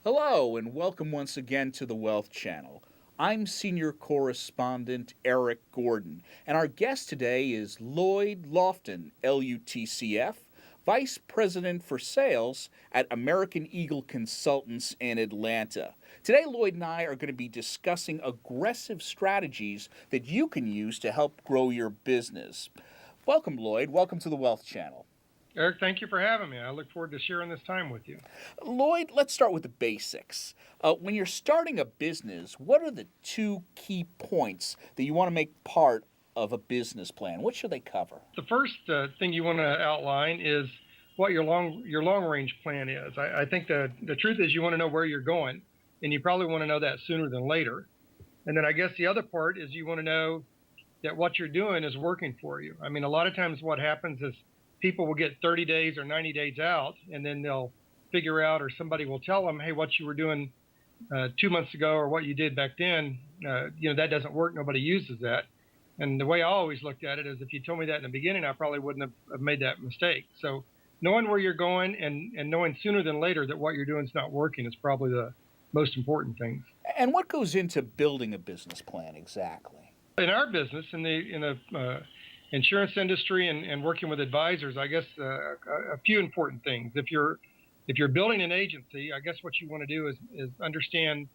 Hello, and welcome once again to the Wealth Channel. I'm Senior Correspondent Eric Gordon, and our guest today is Lloyd Lofton, LUTCF, Vice President for Sales at American Eagle Consultants in Atlanta. Today, Lloyd and I are going to be discussing aggressive strategies that you can use to help grow your business. Welcome, Lloyd. Welcome to the Wealth Channel. Eric, thank you for having me. I look forward to sharing this time with you. Lloyd, let's start with the basics. When you're starting a business, what are the two key points that you want to make part of a business plan? What should they cover? The first thing you want to outline is what your long range plan is. I think the truth is you want to know where you're going, and you probably want to know that sooner than later. And then I guess the other part is you want to know that what you're doing is working for you. I mean, a lot of times what happens is people will get 30 days or 90 days out, and then they'll figure out, or somebody will tell them, hey, what you were doing 2 months ago or what you did back then, that doesn't work. Nobody uses that. And the way I always looked at it is if you told me that in the beginning, I probably wouldn't have made that mistake. So knowing where you're going and knowing sooner than later that what you're doing is not working is probably the most important things. And what goes into building a business plan exactly? In our business, in the insurance industry and working with advisors, I guess a few important things. If you're building an agency, I guess what you want to do is understand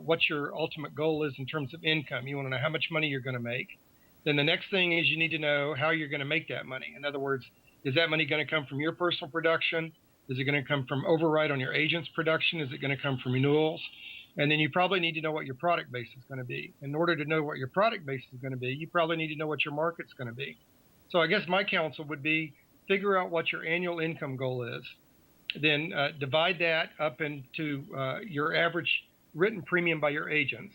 what your ultimate goal is in terms of income. You want to know how much money you're going to make. Then the next thing is you need to know how you're going to make that money. In other words, is that money going to come from your personal production? Is it going to come from override on your agent's production? Is it going to come from renewals? And then you probably need to know what your product base is going to be. In order to know what your product base is going to be, you probably need to know what your market's going to be. So I guess my counsel would be figure out what your annual income goal is, then divide that up into your average written premium by your agents.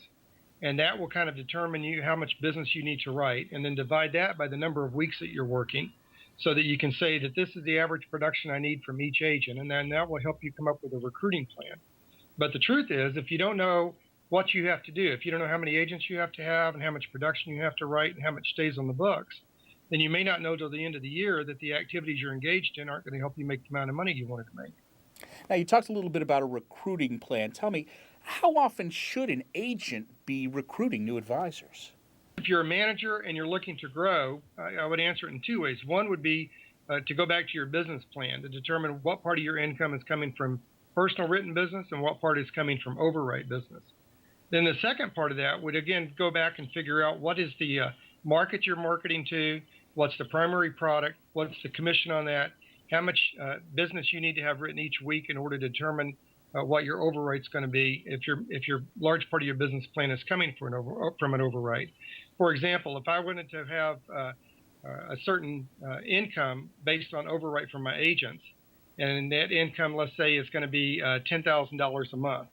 And that will kind of determine how much business you need to write, and then divide that by the number of weeks that you're working so that you can say that this is the average production I need from each agent. And then that will help you come up with a recruiting plan. But the truth is, if you don't know what you have to do, if you don't know how many agents you have to have and how much production you have to write and how much stays on the books, then you may not know till the end of the year that the activities you're engaged in aren't going to help you make the amount of money you wanted to make. Now, you talked a little bit about a recruiting plan. Tell me, how often should an agent be recruiting new advisors? If you're a manager and you're looking to grow, I would answer it in two ways. One would be to go back to your business plan to determine what part of your income is coming from personal written business and what part is coming from overwrite business. Then the second part of that would, again, go back and figure out what is the market you're marketing to, what's the primary product, what's the commission on that, how much business you need to have written each week in order to determine what your overwrite's going to be if your large part of your business plan is coming from an overwrite. For example, if I wanted to have a certain income based on overwrite from my agents, and that income, let's say, is going to be $10,000 a month,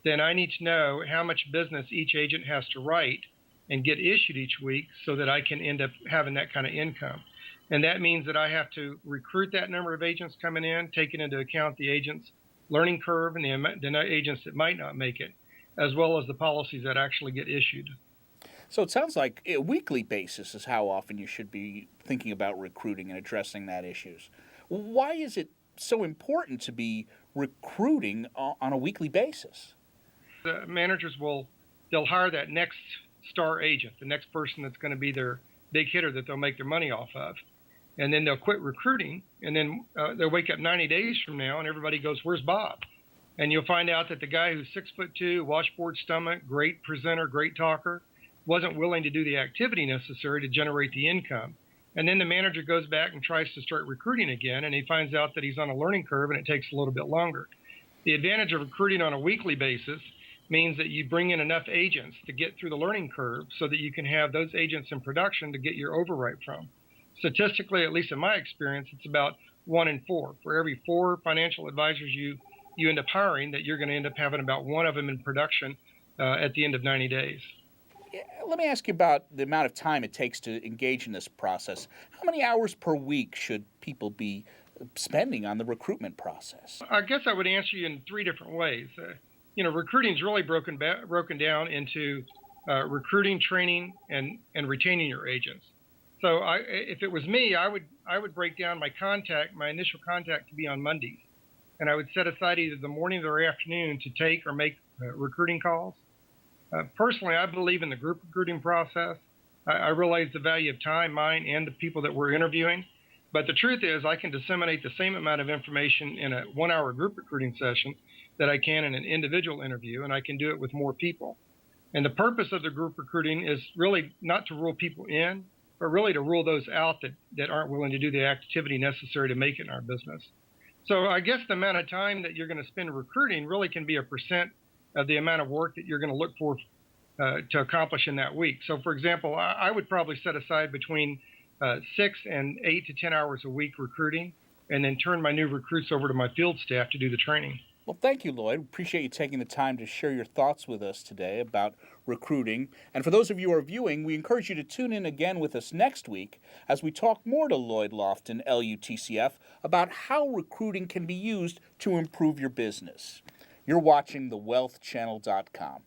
then I need to know how much business each agent has to write and get issued each week so that I can end up having that kind of income. And that means that I have to recruit that number of agents coming in, taking into account the agent's learning curve and the agents that might not make it, as well as the policies that actually get issued. So it sounds like a weekly basis is how often you should be thinking about recruiting and addressing that issues. Why is it so important to be recruiting on a weekly basis? The managers they'll hire that next star agent, the next person that's going to be their big hitter that they'll make their money off of. And then they'll quit recruiting, and then they'll wake up 90 days from now, and everybody goes, "Where's Bob?" And you'll find out that the guy who's 6'2", washboard stomach, great presenter, great talker, wasn't willing to do the activity necessary to generate the income. And then the manager goes back and tries to start recruiting again, and he finds out that he's on a learning curve, and it takes a little bit longer. The advantage of recruiting on a weekly basis means that you bring in enough agents to get through the learning curve so that you can have those agents in production to get your overwrite from. Statistically, at least in my experience, it's about 1 in 4. For every 4 financial advisors you end up hiring, that you're going to end up having about one of them in production at the end of 90 days. Let me ask you about the amount of time it takes to engage in this process. How many hours per week should people be spending on the recruitment process? I guess I would answer you in 3 different ways. Recruiting is really broken down into recruiting, training, and retaining your agents. So if it was me, I would break down my initial contact to be on Mondays. and I would set aside either the morning or afternoon to take or make recruiting calls. Personally, I believe in the group recruiting process. I realize the value of time, mine, and the people that we're interviewing. But the truth is, I can disseminate the same amount of information in a 1 hour group recruiting session that I can in an individual interview, and I can do it with more people. And the purpose of the group recruiting is really not to rule people in, but really to rule those out that aren't willing to do the activity necessary to make it in our business. So I guess the amount of time that you're going to spend recruiting really can be a percent of the amount of work that you're going to look for to accomplish in that week. So, for example, I would probably set aside between 6 and 8 to 10 hours a week recruiting, and then turn my new recruits over to my field staff to do the training. Well, thank you, Lloyd. Appreciate you taking the time to share your thoughts with us today about recruiting. And for those of you who are viewing, we encourage you to tune in again with us next week as we talk more to Lloyd Lofton, LUTCF, about how recruiting can be used to improve your business. You're watching thewealthchannel.com.